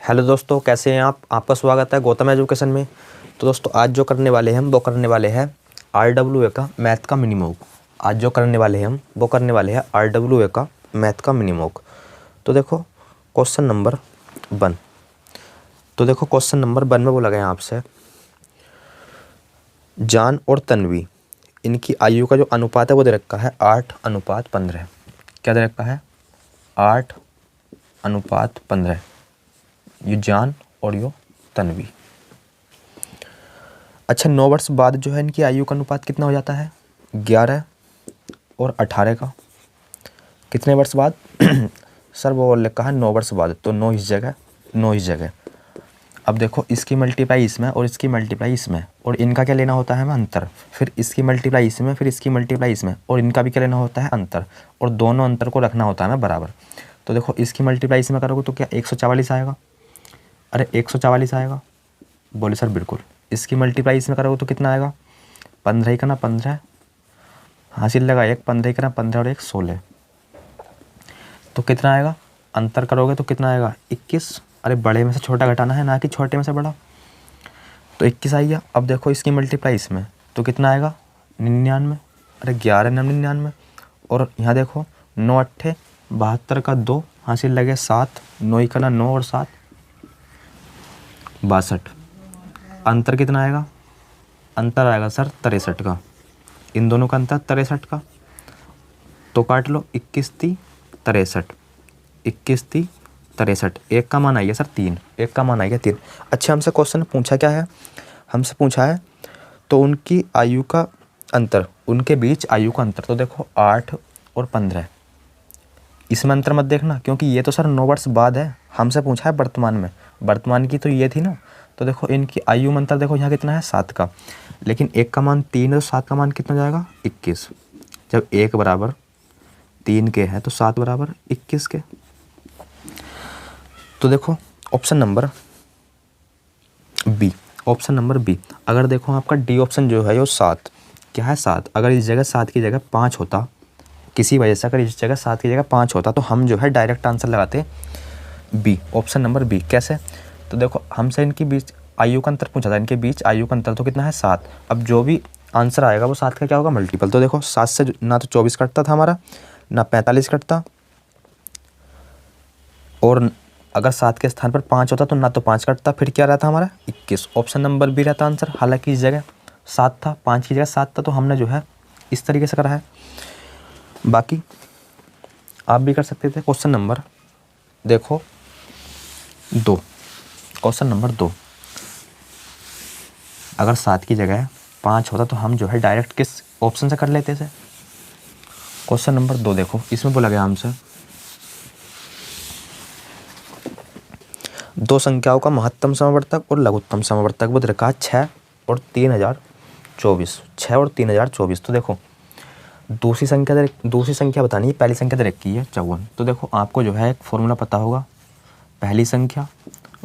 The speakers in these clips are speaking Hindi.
हेलो दोस्तों, कैसे हैं आप? आपका स्वागत है गौतम एजुकेशन में। तो दोस्तों आज जो करने वाले हैं हम वो करने वाले हैं RWA का मैथ का मिनिमम। आज जो करने वाले हैं हम वो करने वाले हैं RWA का मैथ का मिनिमम। तो देखो क्वेश्चन नंबर 1। तो देखो क्वेश्चन नंबर 1 में बोला गया आपसे, जान और तन्वी इनकी आयु का जो अनुपात है वो दे रखा है 8:15। क्या दे रखा है? 8:15। ये जान और यो तन्वी। अच्छा, 9 वर्ष बाद जो है इनकी आयु का अनुपात कितना हो जाता है? 11 और 18 का। कितने वर्ष बाद? सर वो लिखा है 9 वर्ष बाद, तो 9 इस जगह, 9 इस जगह। अब देखो इसकी मल्टीप्लाई इसमें और इसकी मल्टीप्लाई इसमें, और इनका क्या लेना होता है हमें? अंतर। फिर इसकी मल्टीप्लाई इसमें, फिर इसकी मल्टीप्लाई इसमें, और इनका भी क्या लेना होता है? अंतर। और दोनों अंतर को रखना होता है हमें बराबर। तो देखो इसकी मल्टीप्लाई इसमें करोगे तो क्या 144 आएगा? अरे 144 आएगा? बोले सर बिल्कुल। इसकी मल्टीप्लाई इसमें करोगे तो कितना आएगा? 15 ही करना 15 हासिल लगा, एक 15 ही करना 15 और एक 16। तो कितना आएगा? अंतर करोगे तो कितना आएगा? 21। अरे बड़े में से छोटा घटाना है, ना कि छोटे में से बड़ा। तो 21 आ गया। अब देखो इसकी मल्टीप्लाई इसमें तो कितना आएगा? 99। अरे 11 9 99। और यहाँ देखो 9 8 72 का 2 हासिल लगे 7, 9 ही करना 9 और 7 62। अंतर कितना आएगा? अंतर आएगा सर 63 का। इन दोनों का अंतर 63 का। तो काट लो, 21 3 63, 21 3 63। एक का मान आएगा सर 3, एक का मान आएगा 3। अच्छा, हमसे क्वेश्चन पूछा क्या है? हमसे पूछा है तो उनकी आयु का अंतर, उनके बीच आयु का अंतर। तो देखो 8 और 15, इसमें अंतर मत देखना क्योंकि ये तो सर 9 वर्ष बाद है। हमसे पूछा है वर्तमान में, वर्तमान की तो ये थी ना। तो देखो इनकी आयु में अंतर देखो यहाँ कितना है? 7 का। लेकिन एक का मान 3 है तो 7 का मान कितना जाएगा? 21। जब 1 बराबर 3 के है तो 7 बराबर 21 के। तो देखो option number B, option number B. अगर देखो आपका डी ऑप्शन जो है वो 7, क्या है? 7। अगर इस जगह 7 की जगह 5 होता, किसी वजह से अगर इस जगह 7 की जगह 5 होता तो हम जो है डायरेक्ट आंसर लगाते बी, ऑप्शन नंबर बी। कैसे? तो देखो हमसे इनके बीच आयु का अंतर पूछा था, इनके बीच आयु का अंतर तो कितना है? 7। अब जो भी आंसर आएगा वो 7 का क्या होगा? मल्टीपल। तो देखो 7 से ना तो 24 कटता था हमारा, ना 45 कटता, और अगर 7 के स्थान पर 5 होता तो ना तो 5 कटता, फिर क्या रहता हमारा? 21। ऑप्शन नंबर बी रहता आंसर। हालांकि इस जगह 7 था, 5 की जगह 7 था, तो हमने जो है इस तरीके से करा है। बाकी आप भी कर सकते थे। क्वेश्चन नंबर देखो 2, क्वेश्चन नंबर 2। अगर 7 की जगह 5 होता तो हम जो है डायरेक्ट किस ऑप्शन से कर लेते थे? क्वेश्चन नंबर 2 देखो, इसमें बोला गया हमसे दो संख्याओं का महत्तम समवर्तक और लघुत्तम समवर्तक वो रखा 6 और 3024। 6 और 3024। तो देखो दूसरी संख्या बतानी है, पहली संख्या दे रखी है 54। तो देखो आपको जो है एक फॉर्मूला पता होगा, पहली संख्या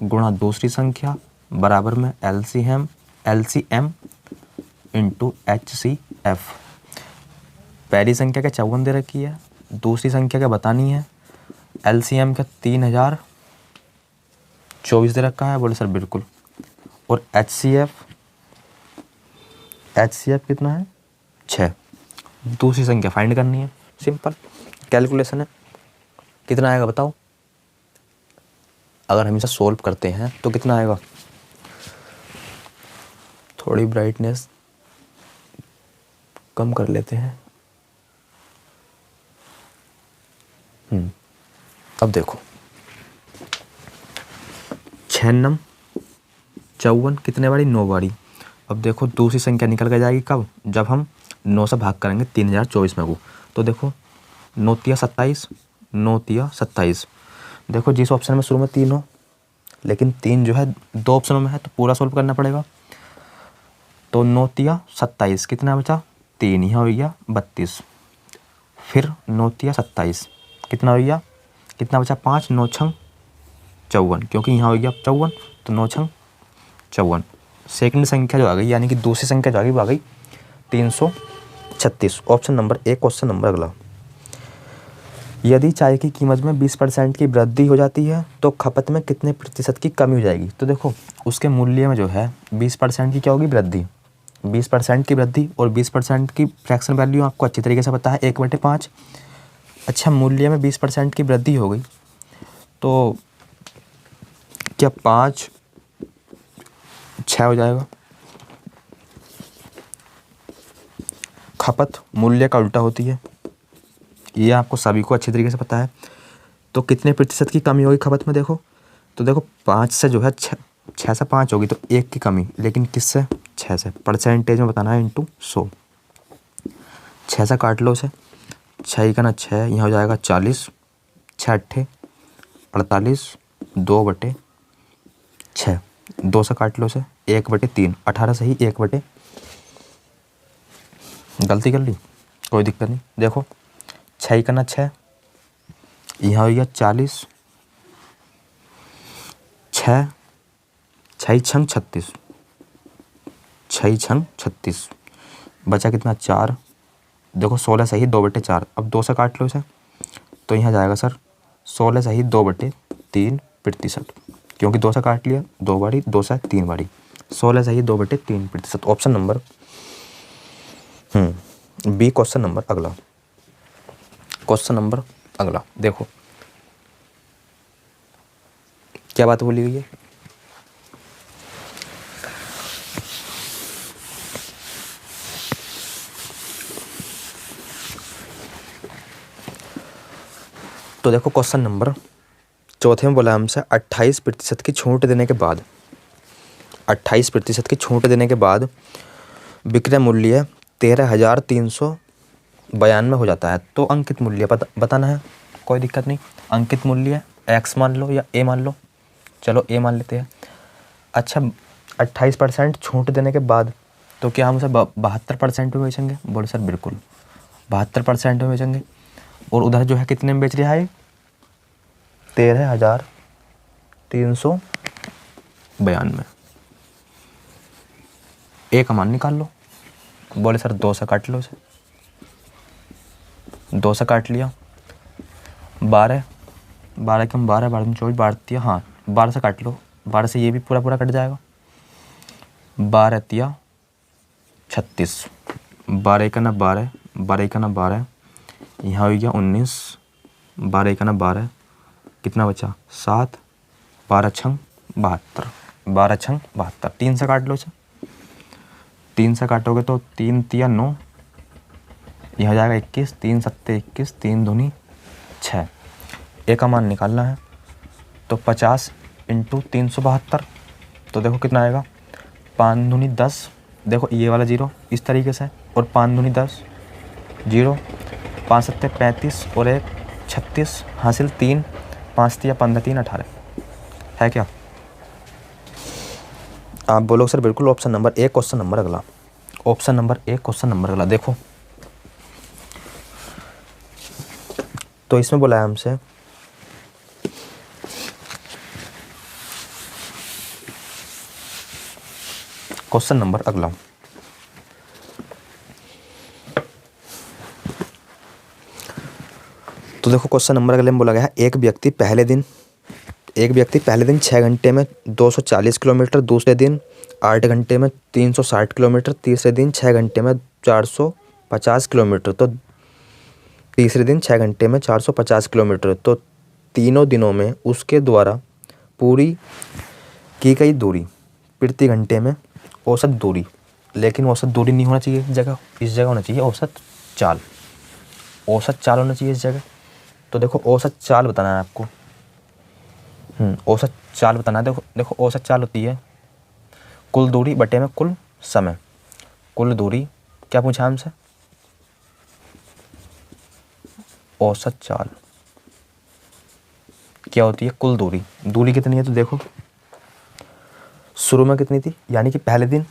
गुणा दूसरी संख्या बराबर में LCM इंटू HCF। पहली संख्या का 54 दे रखी है, दूसरी संख्या का बतानी है, LCM का 3024 दे रखा है। बोले सर बिल्कुल। और HCF कितना है? 6। दूसरी संख्या फाइंड करनी है, सिंपल कैलकुलेशन है। कितना आएगा बताओ? अगर हम इसे सोल्व करते हैं तो कितना आएगा? थोड़ी ब्राइटनेस कम कर लेते हैं। अब देखो 6 9 54 कितने बारी? 9 बारी। अब देखो दूसरी संख्या निकल कर जाएगी कब? जब हम 9 से भाग करेंगे 3024 में को। तो देखो 9 तिया 27, 9 तिया 27। देखो जिस ऑप्शन में शुरू में 3 हो, लेकिन 3 जो है 2 ऑप्शनों में है तो पूरा सोल्व करना पड़ेगा। तो 9 तिया 27 कितना बचा? 3, यहाँ हो गया 32। फिर 9 तिया 27 कितना हो गया? कितना बचा? 5, 9 छंग 54, क्योंकि यहाँ हो गया 54 तो 9 छंग 54। सेकंड संख्या जो आ गई, यानी कि दूसरी संख्या जो आ गई वो आ गई 336। ऑप्शन नंबर 1 क्वेश्चन नंबर अगला। यदि चाय की कीमत में 20% की वृद्धि हो जाती है तो खपत में कितने प्रतिशत की कमी हो जाएगी। तो देखो उसके मूल्य में जो है 20% की क्या होगी, वृद्धि, 20% की वृद्धि, और 20% की फ्रैक्शन वैल्यू आपको अच्छी तरीके से पता है 1/5। अच्छा, मूल्य में 20% की वृद्धि हो गई तो क्या 5 6 हो जाएगा। खपत मूल्य का उल्टा होती है, ये आपको सभी को अच्छी तरीके से पता है। तो कितने प्रतिशत की कमी होगी खपत में, देखो तो देखो 5 से जो है 6 से 5 होगी तो 1 की कमी, लेकिन किससे, 6 से, परसेंटेज में बताना है इंटू 100। 6 से काट लो उसे, 6 का ना 6, यहाँ हो जाएगा 40, 6 अट्ठे 48, 2/6, 2 से काट लो उसे, 1/3, 18 से ही 1/, गलती कर ली, कोई दिक्कत नहीं। देखो 6 का ना 6, यहाँ हो गया 40, 6 6 36, 6 36, बचा कितना, 4। देखो 16 सही 2/4, अब 2 से काट लो इसे तो यहाँ जाएगा सर 16 सही 2/3%, क्योंकि 2 से काट लिया 2 बारी, 2 से 3 बारी, 16 सही 2/3%। Option number B question number अगला। क्वेश्चन नंबर अगला देखो क्या बात बोली गई है। तो देखो क्वेश्चन नंबर चौथे में बोला हमसे 28% की छूट देने के बाद, 28% की छूट देने के बाद विक्रय मूल्य 13,392 हो जाता है। तो अंकित मूल्य बताना है, कोई दिक्कत नहीं। अंकित मूल्य एक्स मान लो या ए मान लो, चलो ए मान लेते हैं। अच्छा 28% छूट देने के बाद तो क्या हम उसे 72% में बेचेंगे, बोले सर बिल्कुल 72% में बेचेंगे। और उधर जो है कितने में बेच रहा है, 13,392। ए का मान निकाल लो, बोले सर 2 से काट लो इसे, 2 से काट लिया, 12 के हम 12 12 24 12 दिया, हाँ 12 से काट लो, 12 से ये भी पूरा पूरा कट जाएगा, 12 तिया 36, 12 का ना 12, 12 का ना 12, यहाँ हो गया 19, 12 का ना 12, कितना बचा 7, 12 छंग 72, 12 छंग 72, 3 से काट लो इसे, 3 से काटोगे तो 3 तिया 9, यह हो जाएगा 21, 3 सत्ते 21, 3 दूनी 6। ए का मान निकालना है तो 50 इंटू 372, तो देखो कितना आएगा, 5 दूनी 10, देखो ये वाला 0 इस तरीके से, और 5 दूनी 10 0, 5 सत्ते 35 और 1 36, हासिल 3, 5 तिया 15, 3 18 है क्या। आप बोलो सर बिल्कुल option number A question number अगला। Option number A question number अगला देखो तो इसमें बोला है हमसे क्वेश्चन नंबर अगला, तो देखो क्वेश्चन नंबर अगले में बोला गया है एक व्यक्ति पहले दिन 6 घंटे में 240 किलोमीटर, दूसरे दिन 8 घंटे में 360 किलोमीटर, तीसरे दिन 6 घंटे में 450 किलोमीटर, तो तीसरे दिन 6 घंटे में 450 किलोमीटर, तो तीनों दिनों में उसके द्वारा पूरी की गई दूरी प्रति घंटे में औसत दूरी, लेकिन औसत दूरी नहीं होना चाहिए इस जगह होना चाहिए औसत चाल, औसत चाल होना चाहिए इस जगह। तो देखो औसत चाल बताना है आपको, औसत चाल बताना है। देखो औसत चाल होती है कुल दूरी बटे में कुल समय। कुल दूरी क्या पूछा हमसे, औसत चाल क्या होती है, कुल दूरी। दूरी कितनी है तो देखो शुरू में कितनी थी, यानी कि पहले दिन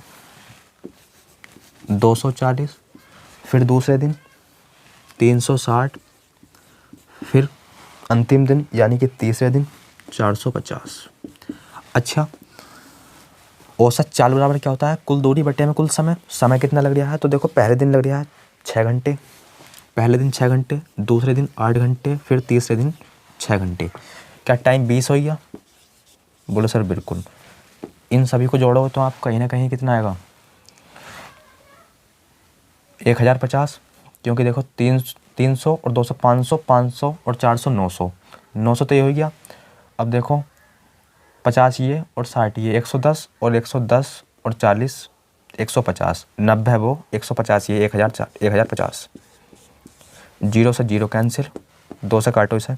240, फिर दूसरे दिन 360, फिर अंतिम दिन यानी कि तीसरे दिन 450। अच्छा औसत चाल बराबर क्या होता है, कुल दूरी बटे में कुल समय। समय कितना लग रहा है तो देखो पहले दिन लग रहा है 6 घंटे, पहले दिन 6 घंटे, दूसरे दिन 8 घंटे, फिर तीसरे दिन 6 घंटे। क्या टाइम 20 हो गया? बोलो सर बिल्कुल। इन सभी को जोड़ो तो आप कहीं ना कहीं कितना आएगा? 1050, क्योंकि देखो 300 और 200 500, 500 और 400 900, 900 तो ये हो गया। अब देखो 50 ये और 60 ये, 110 और 110 और 40 150, 90 वो 150 ये, 1050। जीरो से जीरो कैंसिल, 2 से काटो इसे,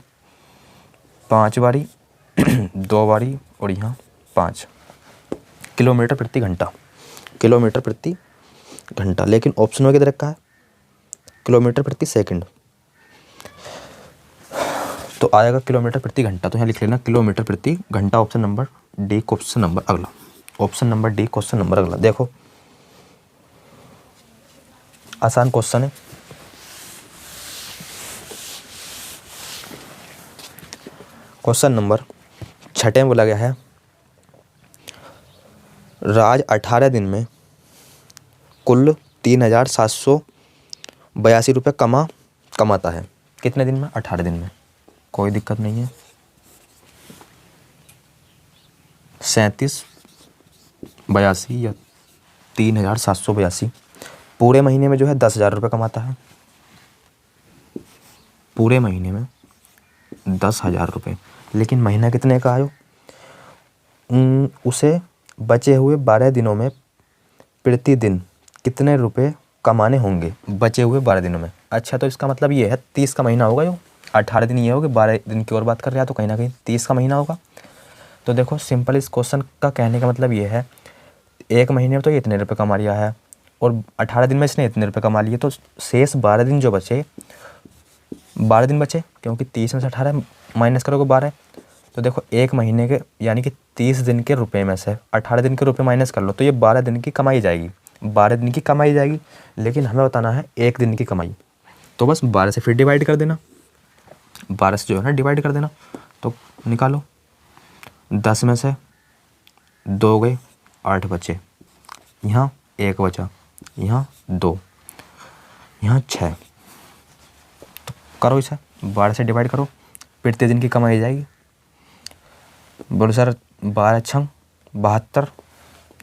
5 बारी 2 बारी और यहाँ 5 किलोमीटर प्रति घंटा, किलोमीटर प्रति घंटा। लेकिन ऑप्शन में किधर रखा है? किलोमीटर प्रति सेकंड, तो आएगा किलोमीटर प्रति घंटा। तो यहाँ लिख लेना किलोमीटर प्रति घंटा, option number D question number अगला, option number D question number अगला। देखो आसान क्वेश्चन है। क्वेश्चन नंबर 6 में बोला गया है, राज 18 दिन में कुल 3782 रुपये कमाता है। कितने दिन में? 18 दिन में। कोई दिक्कत नहीं है। 3782 या 3782 पूरे महीने में जो है 10,000 रुपये कमाता है। पूरे महीने में 10,000 रुपये, लेकिन महीना कितने का आयो? उसे बचे हुए 12 दिनों में प्रतिदिन कितने रुपए कमाने होंगे? बचे हुए 12 दिनों में। अच्छा, तो इसका मतलब ये है 30 का महीना होगा। यो 18 दिन ये हो गए, 12 दिन की और बात कर रहा है, तो कहीं ना कहीं 30 का महीना होगा। तो देखो सिंपल इस क्वेश्चन का कहने का मतलब ये है, एक महीने में तो ये इतने रुपये कमा लिया है और 18 दिन में इसने इतने रुपये कमा लिए, तो शेष 12 दिन जो बचे, 12 दिन बचे, क्योंकि 30 में से 18 माइनस करोगे 12, तो देखो एक महीने के यानी कि 30 दिन के रुपए में से 18 दिन के रुपए माइनस कर लो, तो ये 12 दिन की कमाई जाएगी, 12 दिन की कमाई जाएगी। लेकिन हमें बताना है एक दिन की कमाई, तो बस 12 से फिर डिवाइड कर देना, 12 से जो है ना डिवाइड कर देना, तो निकालो। 10 में से 2 गए, 8 बचे, यहाँ 1 बचा, यहाँ 2, यहाँ 6, तो करो इसे 12 से डिवाइड करो, प्रति दिन की कमाई जाएगी। बोलो सर 12 छंग 72,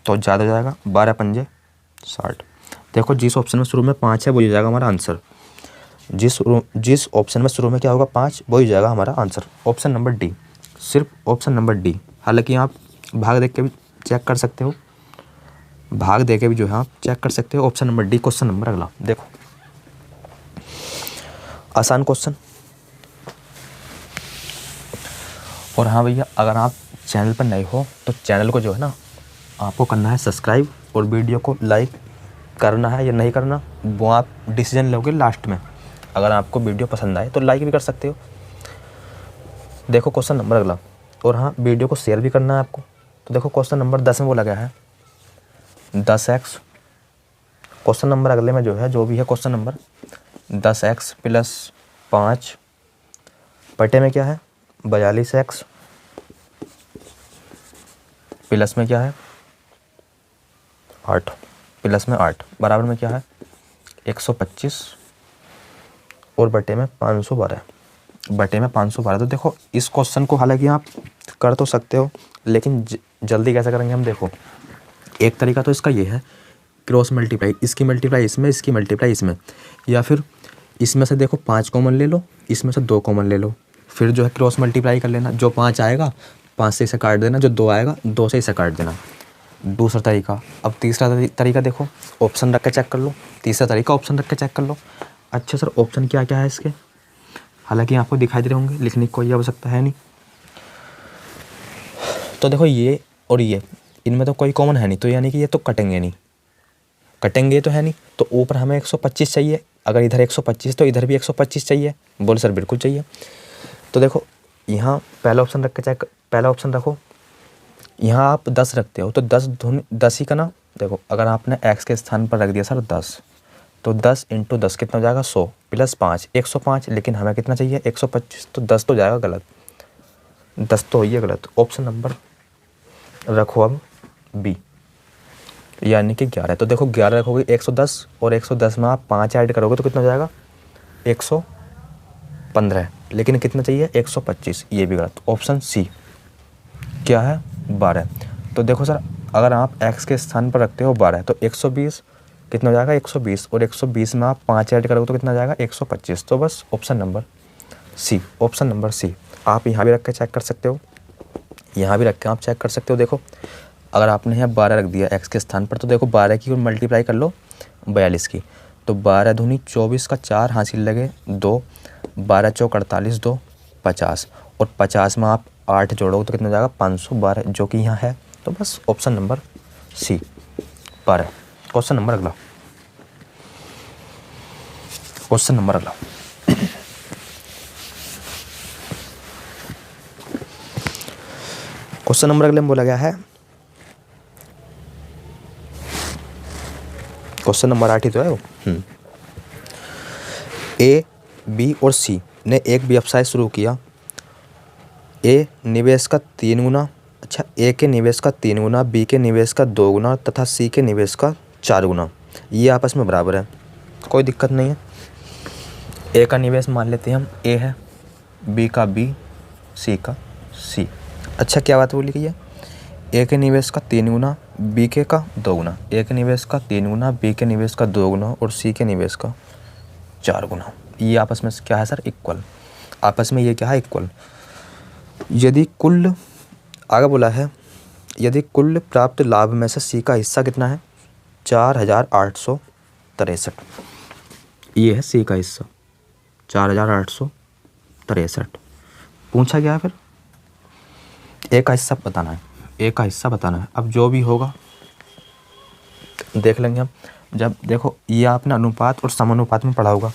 तो ज़्यादा हो जाएगा, 12 पंजे 60। देखो जिस ऑप्शन में शुरू में 5 है वही हो जाएगा हमारा आंसर। जिस ऑप्शन में शुरू में क्या होगा 5, वही हो जाएगा हमारा आंसर, ऑप्शन नंबर डी, सिर्फ ऑप्शन नंबर डी। हालांकि आप भाग देख के भी चेक कर सकते हो, भाग दे के भी जो है आप चेक कर सकते हो। Option number D question number अगला देखो, आसान क्वेश्चन। और हाँ भैया, अगर आप चैनल पर नए हो तो चैनल को जो है ना आपको करना है सब्सक्राइब, और वीडियो को लाइक करना है या नहीं करना वो आप डिसीजन लोगे लास्ट में। अगर आपको वीडियो पसंद आए तो लाइक भी कर सकते हो। देखो क्वेश्चन नंबर अगला, और हाँ वीडियो को शेयर भी करना है आपको। तो देखो क्वेश्चन नंबर 10 में बोला गया है 10x, क्वेश्चन नंबर अगले में जो है जो भी है क्वेश्चन नंबर 10x प्लस 5 बटे में क्या है 42x, प्लस में क्या है 8, प्लस में 8 बराबर में क्या है 125 और बटे में 512, बटे में 512। तो देखो इस क्वेश्चन को हालांकि आप कर तो सकते हो, लेकिन जल्दी कैसे करेंगे हम। देखो एक तरीका तो इसका ये है क्रॉस मल्टीप्लाई, इसकी मल्टीप्लाई इसमें, इसकी मल्टीप्लाई इसमें, या फिर इसमें से देखो 5 कॉमन ले लो, इसमें से 2 कॉमन ले लो, फिर जो है क्रॉस मल्टीप्लाई कर लेना। जो 5 आएगा 5 से इसे काट देना, जो 2 आएगा 2 से इसे काट देना। दूसरा तरीका। अब तीसरा तरीका देखो, ऑप्शन रख के चेक कर लो। तीसरा तरीका ऑप्शन रख के चेक कर लो। अच्छा सर ऑप्शन क्या क्या है इसके, हालांकि आपको दिखाई दे रहे होंगे, लिखने की कोई आवश्यकता है नहीं। तो देखो ये और ये, इनमें तो कोई कॉमन है नहीं, तो यानी कि ये तो कटेंगे नहीं, कटेंगे तो है नहीं। तो ऊपर हमें 125 चाहिए, अगर इधर 125 तो इधर भी 125 चाहिए। बोले सर बिल्कुल चाहिए। तो देखो यहाँ पहला ऑप्शन रख के चेक, पहला ऑप्शन रखो, यहाँ आप 10 रखते हो तो 10 ही का ना। देखो अगर आपने x के स्थान पर रख दिया सर 10, तो 10 × 10 कितना हो जाएगा 100 प्लस 5 105, लेकिन हमें कितना चाहिए 125, तो 10 तो जाएगा गलत, 10 तो ही है गलत। ऑप्शन नंबर रखो अब बी, यानी कि 11। तो देखो 11 रखोगे 110 और 110 में आप 5 ऐड करोगे तो कितना हो जाएगा 115, लेकिन कितना चाहिए 125, ये भी गलत। ऑप्शन सी क्या है 12। तो देखो सर, अगर आप x के स्थान पर रखते हो 12 तो 120 कितना हो जाएगा 120, और 120 में आप 5 ऐड करोगे तो कितना जाएगा 125। तो बस option number C, option number C. आप यहाँ भी रख के चेक कर सकते हो, यहाँ भी रख के आप चेक कर सकते हो। देखो अगर आपने यहाँ 12 रख दिया x के स्थान पर, तो देखो 12 की मल्टीप्लाई कर लो 42 की, तो 12 दूनी 24 का 4 हासिल लगे 2, 12 चौक 48, 2 50, और 50 में आप 8 जोड़ोगे तो कितना हो जाएगा 512, जो कि यहाँ है। तो बस option number C 12। Question number अगला, क्वेश्चन नंबर अगला। क्वेश्चन नंबर अगले में बोला गया है, क्वेश्चन नंबर 8 ही तो है वो। ए, बी और सी ने एक व्यवसाय शुरू किया। ए निवेश का 3 गुना, अच्छा ए के निवेश का 3 गुना, बी के निवेश का 2 गुना तथा सी के निवेश का 4 गुना। ये आपस में बराबर है, कोई दिक्कत नहीं है। ए का निवेश मान लेते हैं हम ए है, बी का बी, सी का सी। अच्छा क्या बात बोली गई है, ए के निवेश का 3 गुना, बी के का 2 गुना, ए के निवेश का 3 गुना, बी के निवेश का 2 गुना और सी के निवेश का 4 गुना। ये आपस में क्या है सर इक्वल, आपस में ये क्या है इक्वल। यदि कुल, आगे बोला है यदि कुल प्राप्त लाभ में से सी का हिस्सा कितना है 4863, ये है सी का हिस्सा 4863। पूछा गया है फिर ए का हिस्सा बताना है, ए का हिस्सा बताना है। अब जो भी होगा देख लेंगे हम। जब देखो ये आपने अनुपात और समानुपात में पढ़ा होगा,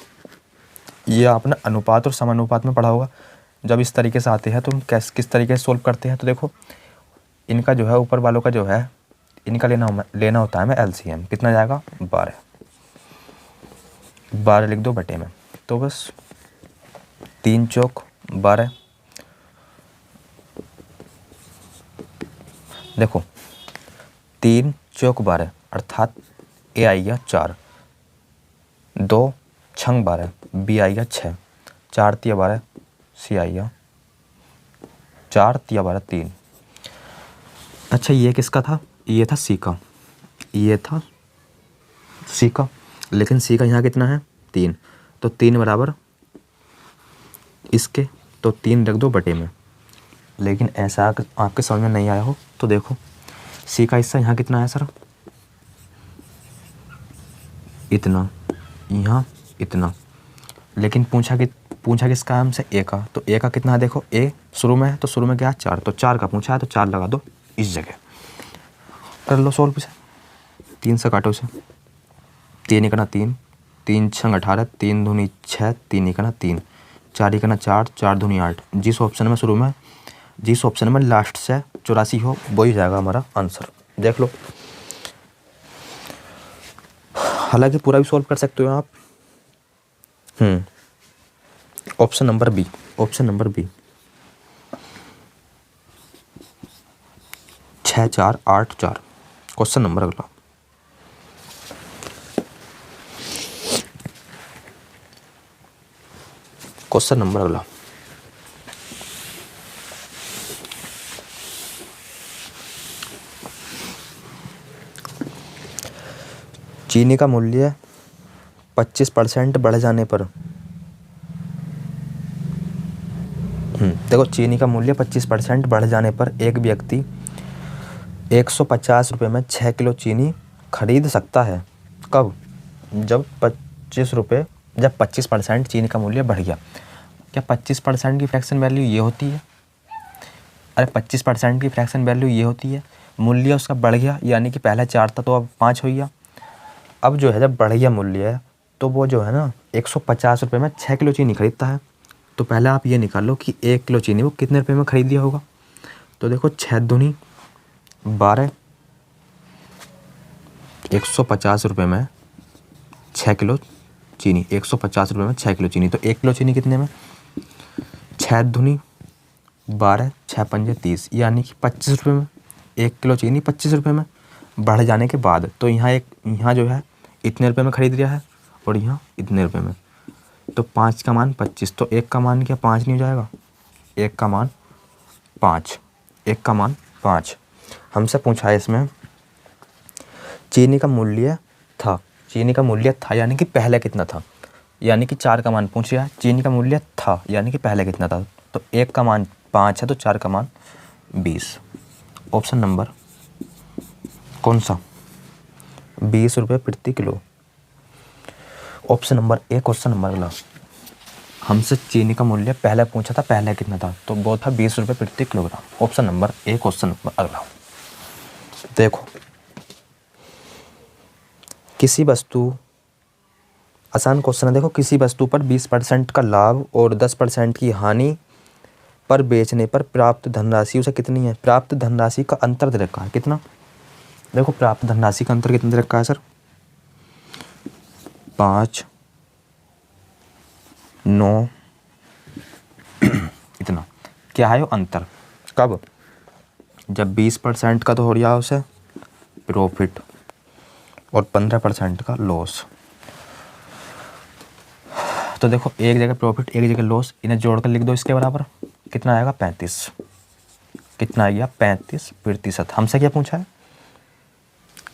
ये आपने अनुपात और समानुपात में पढ़ा होगा। जब इस तरीके से आते हैं तो हम किस तरीके से सोल्व करते हैं। तो देखो इनका जो है ऊपर वालों का जो है इनका लेना होता है हमें एलसीएम, कितना जाएगा 12 लिख दो बटे में, तो बस 3 चौक 12। देखो 3 चौक 12 अर्थात ए आई गया 4, 2 छंग 12, बी आई गया 6, 4 तिया 12, सी आई गया 4 तिया 12 3। अच्छा ये किसका था, ये था सी का, ये था सी का, लेकिन सी का यहाँ कितना है 3, तो 3 बराबर इसके, तो 3 रख दो बटे में। लेकिन ऐसा आपके समझ में नहीं आया हो तो देखो सी का हिस्सा यहाँ कितना है सर इतना, यहाँ इतना, लेकिन पूछा किसका हमसे ए का, तो ए का कितना है देखो ए शुरू में है तो शुरू में क्या है 4, तो 4 का पूछा है तो 4 लगा दो इस जगह। कर लो सोल्व से, 3 से काटो इसे, 3 इकना 3, 3 छंग 18, 3 दूनी 6, 3 इकना 3, 4 इकना 4, 4 दूनी 8। जिस ऑप्शन में शुरू में, जिस ऑप्शन में लास्ट से 84 हो वही जाएगा हमारा आंसर। देख लो, हालांकि पूरा भी सोल्व कर सकते हो आप। Option number B, option number B 6 4 8 4। Question number अगला, क्वेश्चन नंबर अगला। चीनी का मूल्य 25% बढ़ जाने पर, देखो चीनी का मूल्य 25% बढ़ जाने पर एक व्यक्ति 150 रुपये में 6 किलो चीनी खरीद सकता है। कब? जब 25% चीनी का मूल्य बढ़ गया। क्या 25% की फ्रैक्शन वैल्यू ये होती है? अरे 25% की फ्रैक्शन वैल्यू ये होती है, मूल्य उसका बढ़ गया, यानी कि पहले 4 था तो अब 5 हो गया। अब जो है जब बढ़ गया मूल्य है तो वो जो है ना 150 रुपये में 6 किलो चीनी खरीदता है। तो पहले आप ये निकाल लो कि 1 किलो चीनी वो कितने रुपए में खरीद लिया होगा। तो देखो 6 दूनी 12, 150 रुपये में 6 किलो चीनी, 150 रुपये में 6 किलो चीनी, तो 1 किलो चीनी कितने में 6 दूनी 12, 6 पंजे 30, यानी कि 25 रुपये में 1 किलो चीनी 25 रुपये में बढ़ जाने के बाद। तो यहाँ जो है इतने रुपये में खरीद लिया है और यहाँ इतने रुपये में, तो 5 का मान 25, तो 1 का मान क्या 5 नहीं हो जाएगा? 1 का मान 5, 1 का मान 5। हमसे पूछा है इसमें चीनी का मूल्य था, चीनी का मूल्य था यानी कि पहले कितना था, यानी कि 4 का मान पूछ रहा है, चीनी का मूल्य था यानी कि पहले कितना था। तो 1 का मान 5 है तो 4 का मान 20। ऑप्शन नंबर कौन सा? 20 रुपये प्रति kilo. Option number A question number अगला, हमसे चीनी का मूल्य पहले पूछा था, पहले कितना था, तो वो था 20 रुपये प्रति kilogram. Option number A question number अगला। देखो किसी वस्तु, आसान क्वेश्चन है, देखो किसी वस्तु पर 20% का लाभ और 10% की हानि पर बेचने पर प्राप्त धनराशि उसे कितनी है? प्राप्त धनराशि का अंतर दे रखा है कितना? देखो प्राप्त धनराशि का अंतर कितना दे रखा है सर? 5, 9 इतना। क्या है वो अंतर? कब? जब 20% का तो हो रहा है उसे प्रॉफिट और 15% का लॉस। तो देखो एक जगह प्रॉफिट एक जगह लॉस, इन्हें जोड़कर लिख दो इसके बराबर। कितना आएगा? 35। कितना आ गया? 35%। हमसे क्या पूछा है?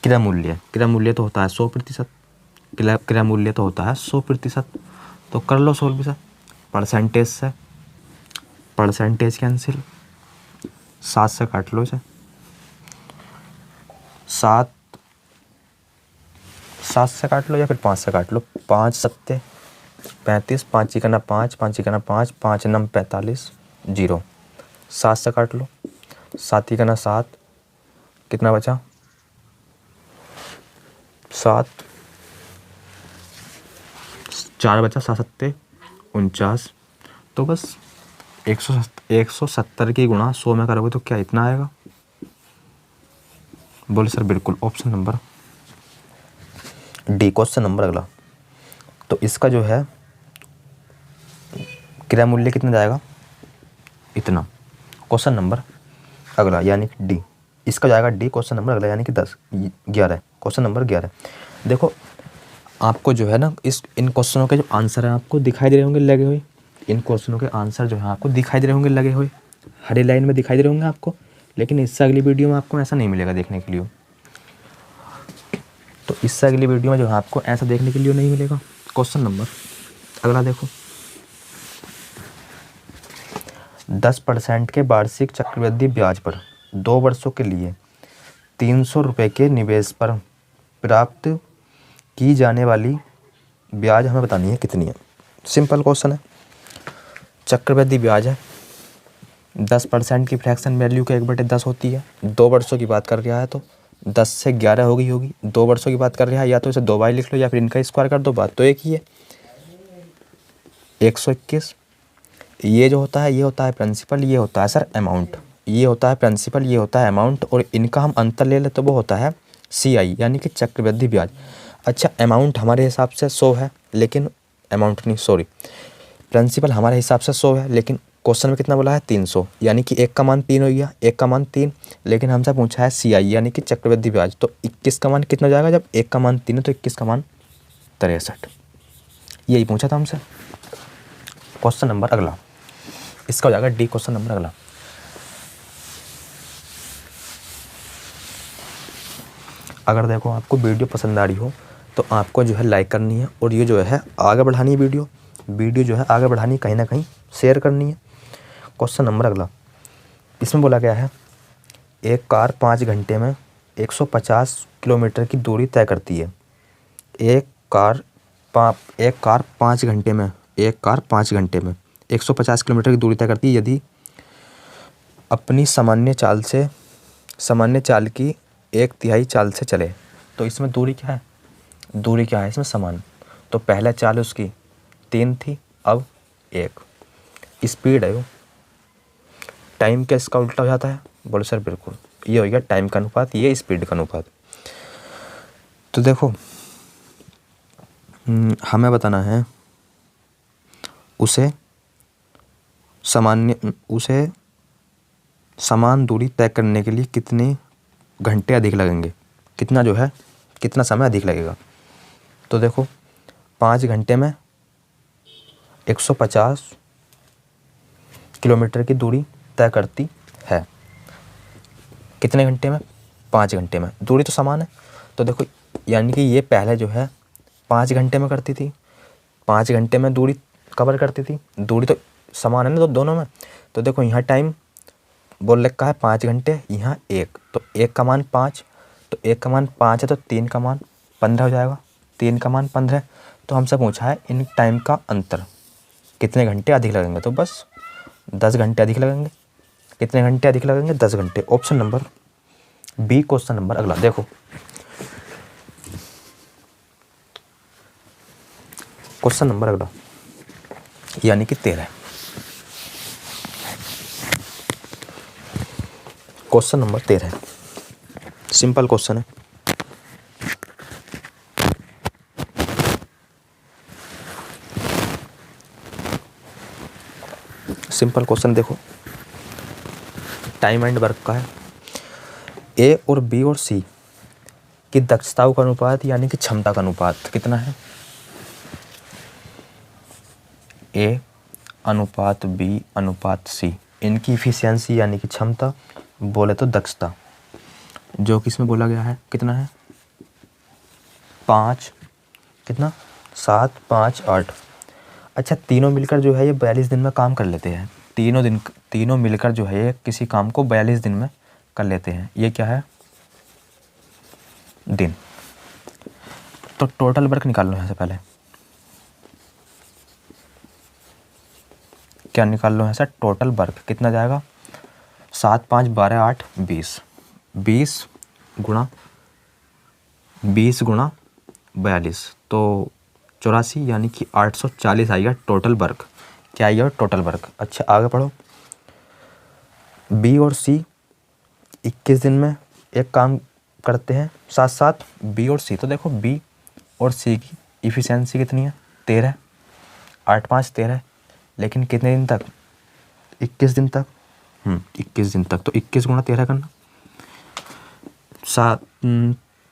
क्रय मूल्य। क्रय मूल्य तो होता है 100%। क्रय मूल्य तो होता है 100%। तो कर लो 100%। परसेंटेज से परसेंटेज कैंसिल, 7 से काट लो इसे। 7 से काट लो या फिर 5 से काट लो। 5 सत्ते 35, 5 का ना 5, 5 का ना 5, 5 नम 45, 0। 7 से काट लो, 7 का ना 7, कितना बचा? 7, 4 बचा, 7 सत्ते 49। तो बस 170 की गुणा 100 में करोगे तो क्या इतना आएगा? बोले सर बिल्कुल। Option number D question number अगला। तो इसका जो है क्रय मूल्य कितना जाएगा? इतना। क्वेश्चन नंबर अगला यानी कि डी, इसका जाएगा डी क्वेश्चन नंबर अगला यानी कि 11 क्वेश्चन नंबर 11। देखो आपको जो है ना इन क्वेश्चनों के जो आंसर है आपको दिखाई दे रहे होंगे लगे हुए। इन क्वेश्चनों के आंसर जो है आपको दिखाई दे रहे होंगे लगे हुए, हरी लाइन में दिखाई दे रहे होंगे आपको। लेकिन इससे अगली वीडियो में आपको ऐसा नहीं मिलेगा देखने के लिए। तो इससे अगली वीडियो में जो है आपको ऐसा देखने के लिए नहीं मिलेगा। क्वेश्चन नंबर अगला देखो, 10% के वार्षिक चक्रवृद्धि ब्याज पर 2 वर्षों के लिए 300 रुपये के निवेश पर प्राप्त की जाने वाली ब्याज हमें बतानी है कितनी है। सिंपल क्वेश्चन है। चक्रवृद्धि ब्याज है, 10% की फ्रैक्शन वैल्यू के 1/10 होती है। 2 वर्षों की बात कर रहा है तो 10 से 11 होगी। 2 वर्षों की बात कर रहा है, या तो इसे 2 बार लिख लो या फिर इनका स्क्वायर कर दो, बात तो एक ही है, 121। ये जो होता है ये होता है प्रिंसिपल, ये होता है सर अमाउंट। ये होता है प्रिंसिपल, ये होता है अमाउंट, और इनका हम अंतर ले ले तो वो होता है CI यानी कि चक्रवृद्धि ब्याज। अच्छा अमाउंट हमारे हिसाब से 100 है, लेकिन अमाउंट नहीं सॉरी प्रिंसिपल हमारे हिसाब से 100 है, लेकिन क्वेश्चन में कितना बोला है? 300, यानी कि 1 का मान 3 हो गया, 1 का मान 3। लेकिन हमसे पूछा है CI यानी कि चक्रवृद्धि ब्याज, तो 21 का मान कितना जाएगा? जब 1 का मान 3 है तो 21 का मान 63। यही पूछा था हमसे। क्वेश्चन नंबर अगला, इसका हो जाएगा डी क्वेश्चन नंबर अगला। अगर देखो आपको वीडियो पसंद आ रही हो तो आपको जो है लाइक करनी है, और ये जो है आगे बढ़ानी है वीडियो जो है आगे बढ़ानी, कहीं ना कहीं शेयर करनी है। क्वेश्चन नंबर अगला, इसमें बोला गया है एक कार 5 घंटे में 150 किलोमीटर की दूरी तय करती है। एक कार 5 घंटे में 150 किलोमीटर की दूरी तय करती है यदि अपनी सामान्य चाल की 1/3 चाल से चले। तो इसमें दूरी क्या है? दूरी क्या है इसमें? समान। तो पहले चाल उसकी 3 थी, अब 1। स्पीड है वो। टाइम क्या इसका उल्टा हो जाता है? बोले सर बिल्कुल, ये हो गया टाइम का अनुपात, ये स्पीड का अनुपात। तो देखो हमें बताना है उसे समान दूरी तय करने के लिए कितने घंटे अधिक लगेंगे, कितना समय अधिक लगेगा। तो देखो 5 घंटे में 150 किलोमीटर की दूरी तय करती है। कितने घंटे में? 5 घंटे में। दूरी तो समान है, तो देखो यानी कि ये पहले जो है 5 घंटे में करती थी, 5 घंटे में दूरी कवर करती थी। दूरी तो समान है ना तो दोनों में। तो देखो यहाँ टाइम बोल रखा है 5 घंटे, यहाँ 1, तो 1 का मान 5, तो 1 का मान 5 है तो 3 का मान 15 हो जाएगा। 3 का मान 15। तो हमसे पूछा है इन टाइम का अंतर कितने घंटे अधिक लगेंगे, तो बस 10 घंटे अधिक लगेंगे। कितने घंटे अधिक लगेंगे? 10 घंटे। Option number B question number अगला देखो। क्वेश्चन नंबर अगला यानी कि 13। क्वेश्चन नंबर 13 सिंपल क्वेश्चन है। सिंपल क्वेश्चन देखो, टाइम एंड वर्क का है। ए और बी और सी की दक्षताओं का अनुपात यानी कि क्षमता का अनुपात कितना है? ए अनुपात बी अनुपात सी, इनकी इफिशियंसी यानी कि क्षमता बोले तो दक्षता, जो कि इसमें बोला गया है कितना है? 5 कितना 7 5 8। अच्छा तीनों मिलकर जो है ये 42 दिन में काम कर लेते हैं। तीनों मिलकर जो है ये किसी काम को 42 दिन में कर लेते हैं। ये क्या है? दिन। तो टोटल वर्क निकाल लो यहाँ से पहले। क्या निकाल लो यहाँ से? टोटल वर्क कितना जाएगा? 7 5 12 8 20। 20 गुणा 42 तो 84 यानी कि 840 आएगा टोटल वर्क। क्या आएगा? Total work. अच्छा आगे पढ़ो। बी और सी 21 दिन में एक काम करते हैं साथ साथ। बी और सी, तो देखो बी और सी की इफिशियंसी कितनी है? 13। 8 5 13, लेकिन कितने दिन तक? 21 दिन तक। 21 दिन तक। तो 21 गुणा 13 करना,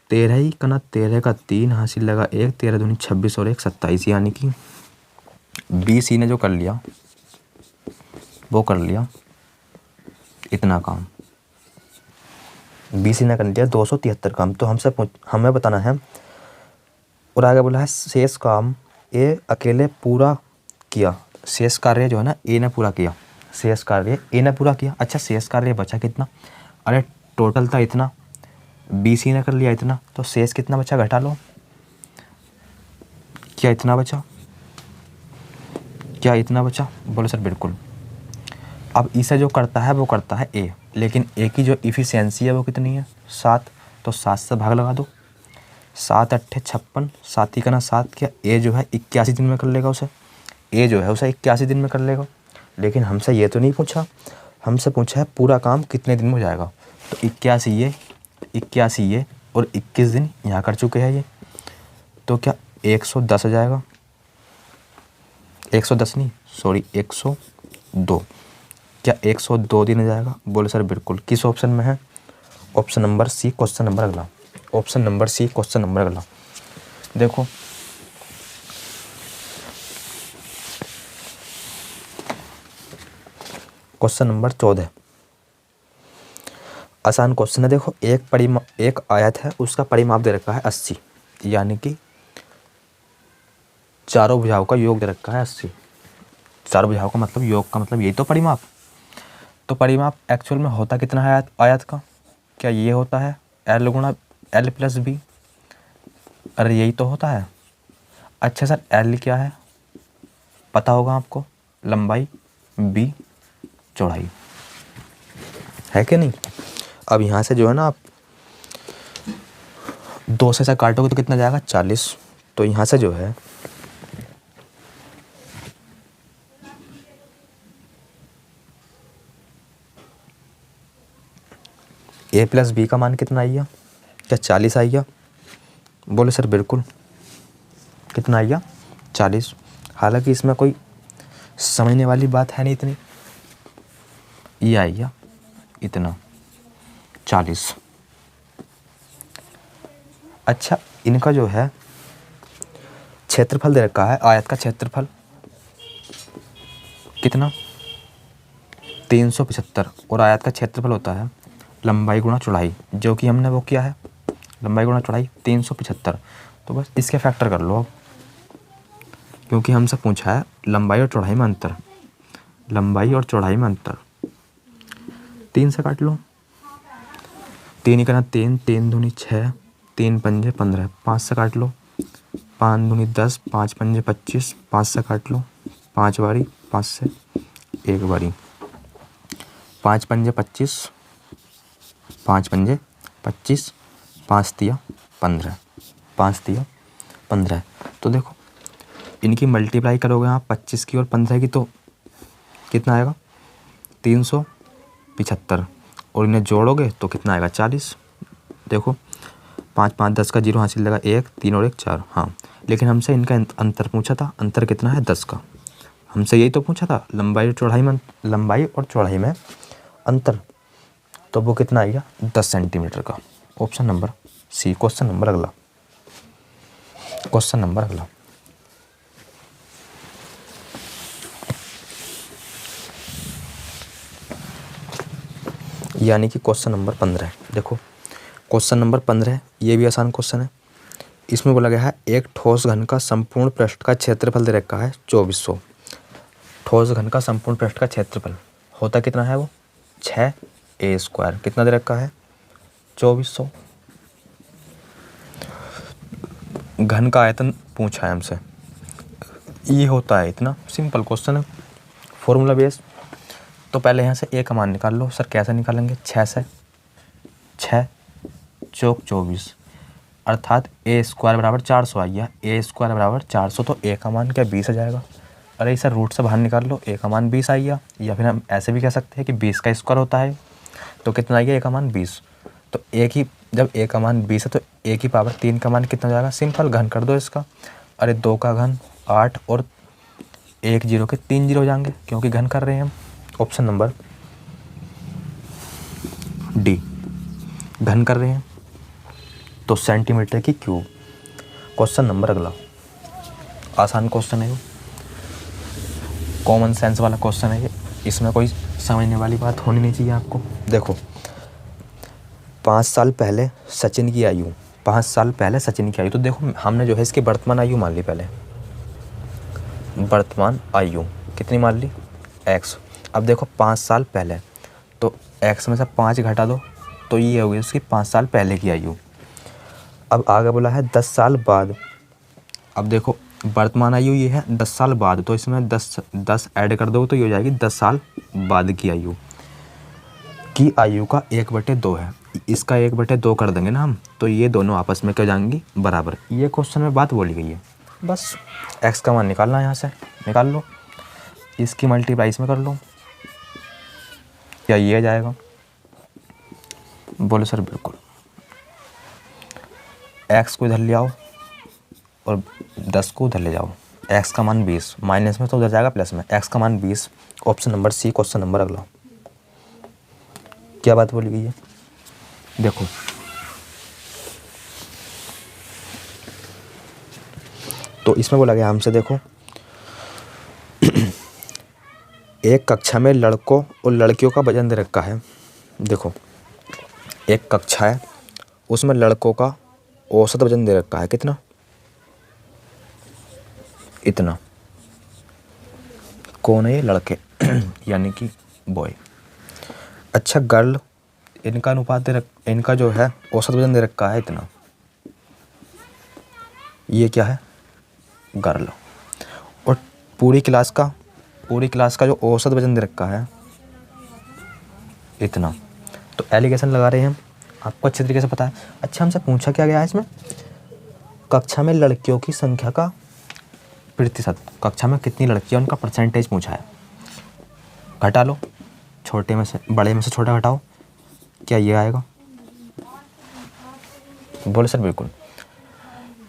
13 ही करना। 13 का 3 हासिल लगा 1, 13 दूनी 26 और 1 27, यानी कि बी सी ने जो कर लिया वो कर लिया इतना काम। बी सी ने कर लिया 273 काम। तो हमें बताना है, और आगे बोला है शेष काम ए अकेले पूरा किया। शेष कार्य जो है ना ए ने पूरा किया। शेष कार्य ए ने पूरा किया। अच्छा शेष कार्य बचा कितना? अरे टोटल था इतना, बी सी ने कर लिया इतना, तो शेष कितना बचा? घटा लो। क्या इतना बचा? क्या इतना बचा? बोलो सर बिल्कुल। अब इसे जो करता है वो करता है ए, लेकिन ए की जो इफिशियंसी है वो कितनी है? 7। तो 7 से भाग लगा दो। 7 8 56, 7 ही करना 7। क्या ए जो है 81 दिन में कर लेगा उसे? ए जो है उसे 81 दिन में कर लेगा। लेकिन हमसे ये तो नहीं पूछा, हमसे पूछा है पूरा काम कितने दिन में हो जाएगा। तो 81 ये और 21 दिन यहाँ कर चुके हैं ये, तो क्या 110 हो जाएगा? 110 नहीं, सॉरी 102। क्या 102 दिन हो जाएगा? बोले सर बिल्कुल। किस ऑप्शन में है? Option number C question number अगला। Option number C question number अगला देखो। क्वेश्चन नंबर 14 आसान क्वेश्चन है। देखो एक आयत है, उसका परिमाप दे रखा है 80, यानी कि चारों भुजाओं का योग दे रखा है 80। चारों भुजाओं का मतलब योग का मतलब यही तो परिमाप। तो परिमाप एक्चुअल में होता कितना है आयत का? क्या ये होता है एल गुणा एल प्लस बी? अरे यही तो होता है। अच्छा सर एल क्या है पता होगा आपको? लंबाई, बी चौड़ाई, है कि नहीं? अब यहाँ से जो है ना आप 2 से काटोगे तो कितना जाएगा? 40। तो यहाँ से जो है ए प्लस बी का मान कितना आइया? क्या 40 आइया? बोले सर बिल्कुल। कितना आइया? 40। हालांकि इसमें कोई समझने वाली बात है नहीं इतनी। ये आइया इतना 40। अच्छा इनका जो है क्षेत्रफल दे रखा है, आयत का क्षेत्रफल कितना 375 और आयत का क्षेत्रफल होता है लंबाई गुणा चौड़ाई, जो कि हमने वो किया है लंबाई गुणा चौड़ाई 375। तो बस इसके फैक्टर कर लो अब, क्योंकि हमसे पूछा है लंबाई और चौड़ाई में अंतर, लंबाई और चौड़ाई में अंतर। 3 से काट लो, 3 इकना 3, 3 दूनी 6, 3 पंजे 15, 5 से काट लो, 5 दूनी 10, 5 पंजे 25, 5 से काट लो, 5 बारी, 5 से 1 बारी, 5 पंजे 25, 5 पंजे 25, 5 तिया 15, 5 तिया 15। तो देखो इनकी मल्टीप्लाई करोगे आप 25 की और 15 की तो कितना आएगा 375, और इन्हें जोड़ोगे तो कितना आएगा 40। देखो 5 5 10 का 0 हासिल लगा, 1 3 और 1 4। हाँ, लेकिन हमसे इनका अंतर पूछा था, अंतर कितना है 10 का, हमसे यही तो पूछा था लंबाई और चौड़ाई में अंतर, तो वो कितना आएगा 10 सेंटीमीटर का। Option number C. Question number अगला, यानी कि क्वेश्चन नंबर 15। देखो क्वेश्चन नंबर 15, ये भी आसान क्वेश्चन है। इसमें बोला गया है एक ठोस घन का संपूर्ण पृष्ठ का क्षेत्रफल दे रखा है 2400। ठोस घन का संपूर्ण पृष्ठ का क्षेत्रफल होता कितना है, वो 6a²। कितना दे रखा है 2400। घन का आयतन पूछा है हमसे, ये होता है इतना। सिंपल क्वेश्चन है, फॉर्मूला बेस। तो पहले यहाँ से a का मान निकाल लो। सर कैसे निकालेंगे, 6 से 6 चौक 24, अर्थात a² बराबर 400 आ गया। a² बराबर 400, तो a का मान क्या 20 आ जाएगा। अरे सर रूट से बाहर निकाल लो, a का मान 20 आ गया। या फिर हम ऐसे भी कह सकते हैं कि 20 का स्क्वायर होता है, तो कितना आ गया a का मान 20। तो जब a का मान 20 है तो a की पावर 3 का मान कितना हो जाएगा। सिंपल घन कर दो इसका। अरे 2 का घन 8 और 1 0 के 3 0 हो जाएंगे, क्योंकि घन कर रहे हैं हम। ऑप्शन नंबर डी, घन कर रहे हैं तो सेंटीमीटर की क्यूब। क्वेश्चन नंबर अगला, आसान क्वेश्चन है, कॉमन सेंस वाला क्वेश्चन है ये, इसमें कोई समझने वाली बात होनी नहीं चाहिए आपको। देखो 5 साल पहले सचिन की आयु, 5 साल पहले सचिन की आयु। तो देखो हमने जो है इसकी वर्तमान आयु मान ली। पहले वर्तमान आयु कितनी मान ली, x। अब देखो 5 साल पहले, तो x में से 5 घटा दो, तो ये होगी उसकी 5 साल पहले की आयु। अब आगे बोला है 10 साल बाद। अब देखो वर्तमान आयु ये है 10 साल बाद, तो इसमें 10 ऐड कर दो तो ये हो जाएगी 10 साल बाद की आयु। की आयु का 1/2 है, इसका 1/2 कर देंगे ना हम, तो ये दोनों आपस में क्या जाएंगी बराबर। ये क्वेश्चन में बात बोली गई है। बस x का मान निकालना है, यहाँ से निकाल लो, इसकी मल्टीप्लाई इसमें कर लो, क्या ये आ जाएगा। बोलो सर बिल्कुल। x को इधर ले आओ और 10 को उधर ले जाओ। x का मान 20, माइनस में तो उधर जाएगा प्लस में। x का मान 20। Option number C. Question number अगला, क्या बात बोली गई है देखो। तो इसमें बोला गया हमसे, देखो एक कक्षा में लड़कों और लड़कियों का वजन दे रखा है। देखो एक कक्षा है, उसमें लड़कों का औसत वजन दे रखा है कितना, इतना। कौन है ये, लड़के यानी कि बॉय। अच्छा गर्ल, इनका अनुपात इनका जो है औसत वजन दे रखा है इतना। ये क्या है, गर्ल। और पूरी क्लास का जो औसत वजन दे रखा है इतना। तो एलिगेशन लगा रहे हैं हम, आपको अच्छे तरीके से पता है। अच्छा हमसे पूछा क्या गया है इसमें, कक्षा में लड़कियों की संख्या का प्रतिशत, कक्षा में कितनी लड़कियां उनका परसेंटेज पूछा है। घटा लो, छोटे में से बड़े में से छोटा घटाओ, क्या ये आएगा। बोले सर बिल्कुल।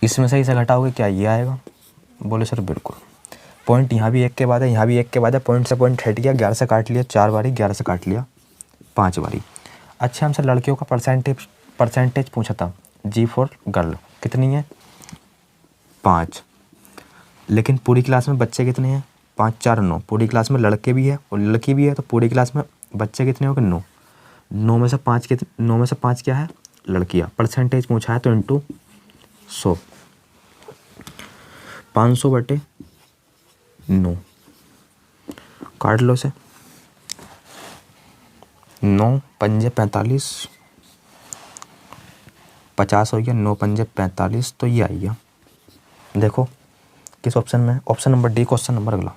इसमें से इसे घटाओगे क्या ये आएगा। बोले सर बिल्कुल। पॉइंट यहाँ भी 1 के बाद है, यहाँ भी 1 के बाद है, पॉइंट से पॉइंट हट गया, 11 से काट लिया 4 बारी, 11 से काट लिया 5 बारी। अच्छा हमसे लड़कियों का परसेंटेज पूछा था, G फॉर गर्ल कितनी है 5, लेकिन पूरी क्लास में बच्चे कितने हैं 5 4 9, पूरी क्लास में लड़के भी है और लड़की भी है, तो पूरी क्लास में बच्चे कितने हो गए? 9। 9 में से 5 क्या है? लड़कियाँ। परसेंटेज पूछा है तो इंटू 100, 500/9, काट लो इसे। 9 पंजे 45, 50 हो गया। 9 पंजे 45, तो ये आई गया। देखो किस ऑप्शन में? Option number D question number अगला।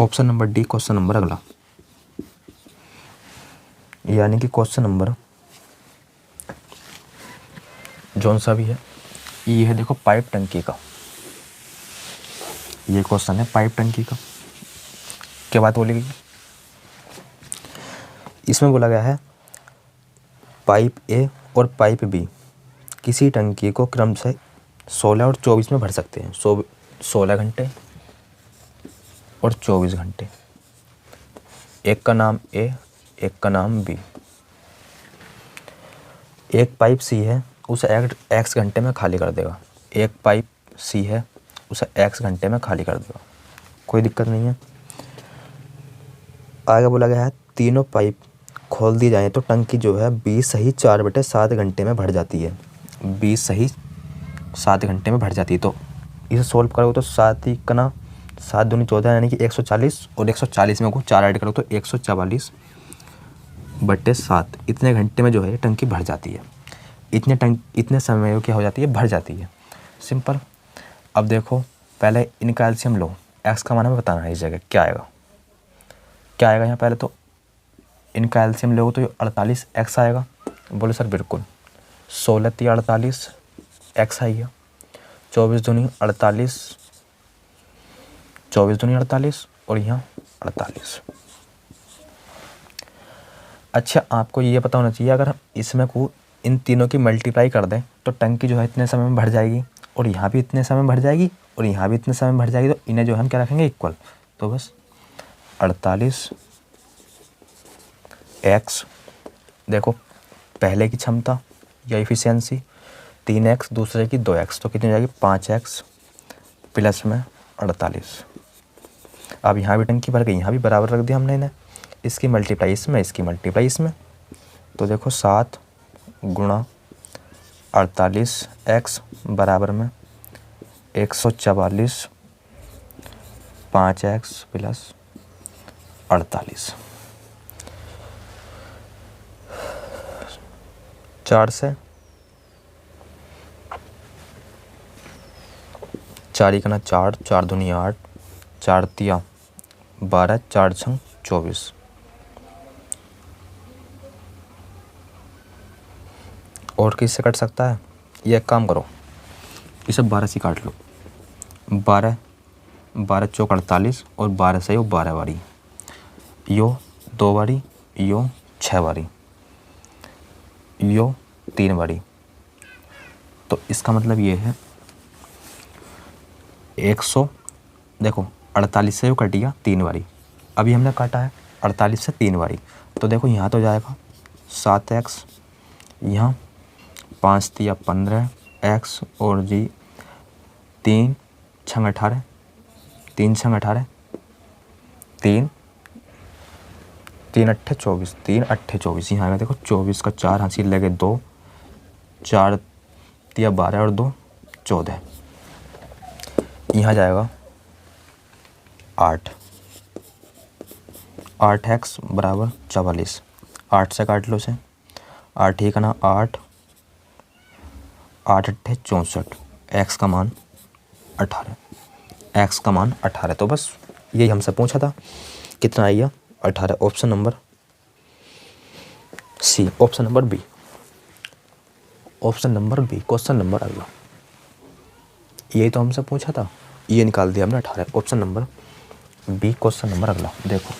Option number D question number अगला, यानी कि क्वेश्चन नंबर जौन सा भी है ये है। देखो पाइप टंकी का ये क्वेश्चन है, पाइप टंकी का। क्या बात बोली गई? इसमें बोला गया है पाइप ए और पाइप बी किसी टंकी को क्रमशः 16 और 24 में भर सकते हैं। 16 घंटे और 24 घंटे। एक का नाम ए, एक का नाम बी। एक पाइप सी है, उसे एक्स घंटे में खाली कर देगा। एक पाइप सी है, उसे एक्स घंटे में खाली कर देगा, कोई दिक्कत नहीं है। आगे बोला गया है तीनों पाइप खोल दी जाए तो टंकी जो है 20 सही 4/7 घंटे में भर जाती है। 20 सही 7 घंटे में भर जाती है। तो इसे सोल्व करोगे तो 7 ही कना 7 दूनी 14, यानी कि 140, और 140 में को 4 ऐड करो तो 144/7 इतने घंटे में जो है टंकी भर जाती है। इतने समय में क्या हो जाती है? भर जाती है। सिंपल। अब देखो पहले इनका एलसीएम लो। एक्स का मान हमें बताना है इस जगह क्या आएगा। क्या आएगा यहाँ? पहले तो इनका एलसीएम लोगे तो 48 एक्स आएगा। बोले सर बिल्कुल। 16 × 48 एक्स आएगा। 24 दूनी 48, 24 दूनी 48 और यहाँ 48। अच्छा आपको ये पता होना चाहिए अगर हम इसमें को इन तीनों की मल्टीप्लाई कर दें तो टंकी जो है इतने समय में भर जाएगी, और यहाँ भी इतने समय में भर जाएगी, और यहाँ भी इतने समय में भर जाएगी। तो इन्हें जो है हम क्या रखेंगे? इक्वल। तो बस 48 एक्स, देखो पहले की क्षमता या इफिशियंसी 3x, दूसरे की 2x, तो कितनी हो जाएगी? 5x प्लस में 48। अब यहाँ भी टंकी भर गई, यहाँ भी बराबर रख दिया हमने इन्हें। इसकी मल्टीप्लाई इसमें, इसकी मल्टीप्लाई इसमें। तो देखो 7 × 48x बराबर में 144 5x प्लस 48। 4 से 4 ही करना 4, 4 दूनी 8, 4 तिया 12, 4 छंग 24। और किससे कट सकता है? ये एक काम करो, इसे 12 से काट लो। 12 चौक 48 और 12 से 12 बारी, यो 2 बारी, यो 6 बारी, यो 3 बारी। तो इसका मतलब ये है 100। देखो 48 से कट गया 3 बारी, अभी हमने काटा है 48 से 3 बारी। तो देखो यहाँ तो जाएगा 7x, यहाँ 5 तिया 15 x, और जी 3 छंग 18, 3 छंग 18, 3 अट्ठे 24, 3 अट्ठे 24। यहाँ आएगा देखो 24 का 4 हासिल लगे 2, 4 तिया 12 और 2 14। यहाँ जाएगा 8x बराबर 44। 8 से काट लो से, 8 ही का ना 8, 8 अट्ठे 64, एक्स का मान 18, एक्स का मान 18। तो बस यही हमसे पूछा था, कितना आइए 18। Option number C, option number B, option number B question number अगला। यही तो हमसे पूछा था, ये निकाल दिया हमने 18। Option number B question number अगला। देखो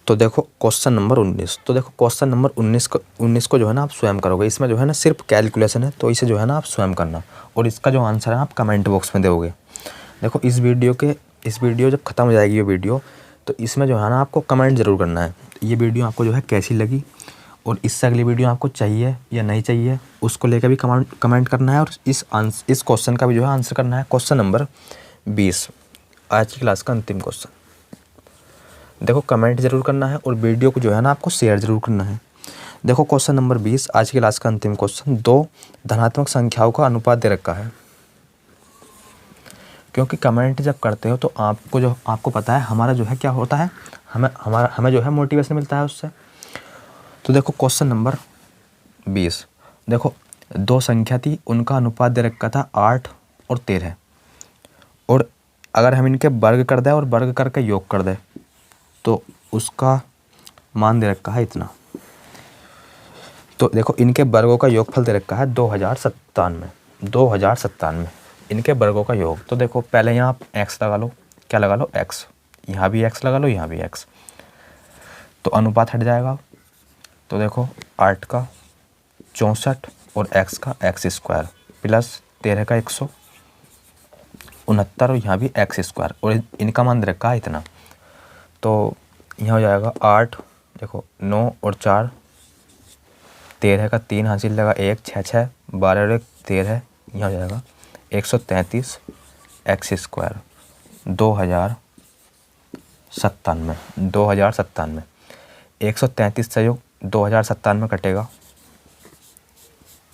तो देखो क्वेश्चन नंबर 19। तो देखो क्वेश्चन नंबर 19 को जो है ना आप स्वयं करोगे। इसमें जो है ना सिर्फ कैलकुलेशन है, तो इसे जो है ना आप स्वयं करना, और इसका जो आंसर है आप कमेंट बॉक्स में दोगे। देखो इस वीडियो जब ख़त्म हो जाएगी ये वीडियो, तो इसमें जो है ना आपको कमेंट ज़रूर करना है ये वीडियो आपको जो है कैसी लगी, और इससे अगली वीडियो आपको चाहिए या नहीं चाहिए उसको लेकर भी कमेंट करना है। और इस क्वेश्चन का भी जो है आंसर करना है। क्वेश्चन नंबर 20 आज की क्लास का अंतिम क्वेश्चन। देखो कमेंट ज़रूर करना है और वीडियो को जो है ना आपको शेयर ज़रूर करना है। देखो क्वेश्चन नंबर 20 आज की क्लास का अंतिम क्वेश्चन। 2 धनात्मक संख्याओं का अनुपात दे रखा है। क्योंकि कमेंट जब करते हो तो आपको पता है हमारा जो है क्या होता है, हमें जो है मोटिवेशन मिलता है उससे। तो देखो क्वेश्चन नंबर 20, देखो 2 संख्या थी, उनका अनुपात दे रखा था 8 और 13, और अगर हम इनके वर्ग कर दें और वर्ग करके योग कर दें तो उसका मान दे रखा है इतना। तो देखो इनके वर्गों का योगफल दे रखा है 2097 इनके वर्गों का योग। तो देखो पहले यहाँ आप x लगा लो, क्या लगा लो x, यहाँ भी x लगा लो, यहाँ भी x, तो अनुपात हट जाएगा। तो देखो 8 का 64 और x का x² प्लस 13 का 169 और यहाँ भी x², और इनका मान दे रखा है इतना। तो यहाँ हो जाएगा 8, देखो 9 और 4, 13 का 3 हासिल लगा 1, 6 6 12 और 1 13, यहाँ हो जाएगा 133 x² 2097 133 से योग 2097 कटेगा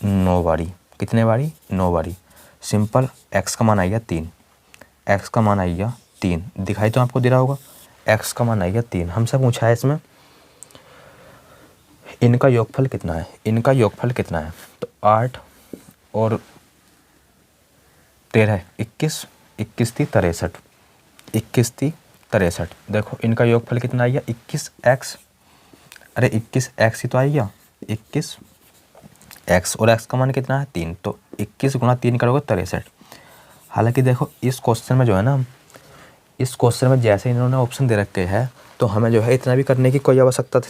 9 बारी। कितने बारी? 9 बारी। सिंपल x का मान आएगा 3, x का मान आएगा 3, दिखाई तो आपको दे रहा होगा, x का मान आएगा 3। हमसे पूछा है इसमें इनका योगफल कितना है, इनका योगफल कितना है। तो 8 और 13 21, 21 थी 63, 21 थी 63। देखो इनका योगफल कितना आएगा 21x, अरे 21x ही तो आएगा, 21x और x का मान कितना है 3, तो 21 गुणा 3 करोगे 63। हालांकि देखो इस क्वेश्चन में जो है ना, इस क्वेश्चन में जैसे इन्होंने ऑप्शन दे रखे हैं तो हमें जो है इतना भी करने की कोई आवश्यकता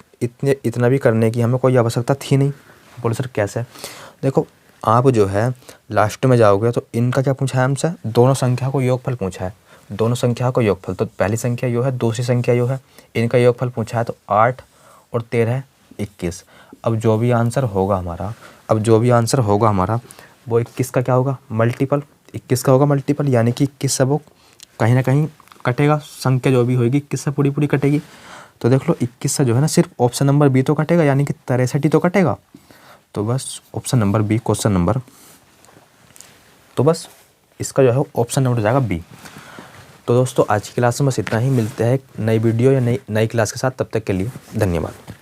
इतना भी करने की हमें कोई आवश्यकता थी नहीं। बोले सर कैसे? देखो आप जो है लास्ट में जाओगे तो इनका क्या पूछा है हमसे, दोनों संख्या को योगफल पूछा है, दोनों संख्या को योगफल। तो पहली संख्या यो है, दूसरी संख्या यो है, इनका योगफल पूछा है। तो 8 और 13 21। अब जो भी आंसर होगा हमारा वो 21 का क्या होगा मल्टीपल, 21 का होगा मल्टीपल, यानी कि 21 से वो कहीं ना कहीं कटेगा, संख्या जो भी होगी 21 से पूरी पूरी कटेगी। तो देख लो 21 से जो है ना सिर्फ ऑप्शन नंबर बी तो कटेगा, यानी कि 63 ही तो कटेगा। तो बस option number B question number, तो बस इसका जो है ऑप्शन नंबर हो जाएगा बी। तो दोस्तों आज की क्लास में बस इतना ही, मिलते हैं एक नई वीडियो या नई क्लास के साथ, तब तक के लिए धन्यवाद।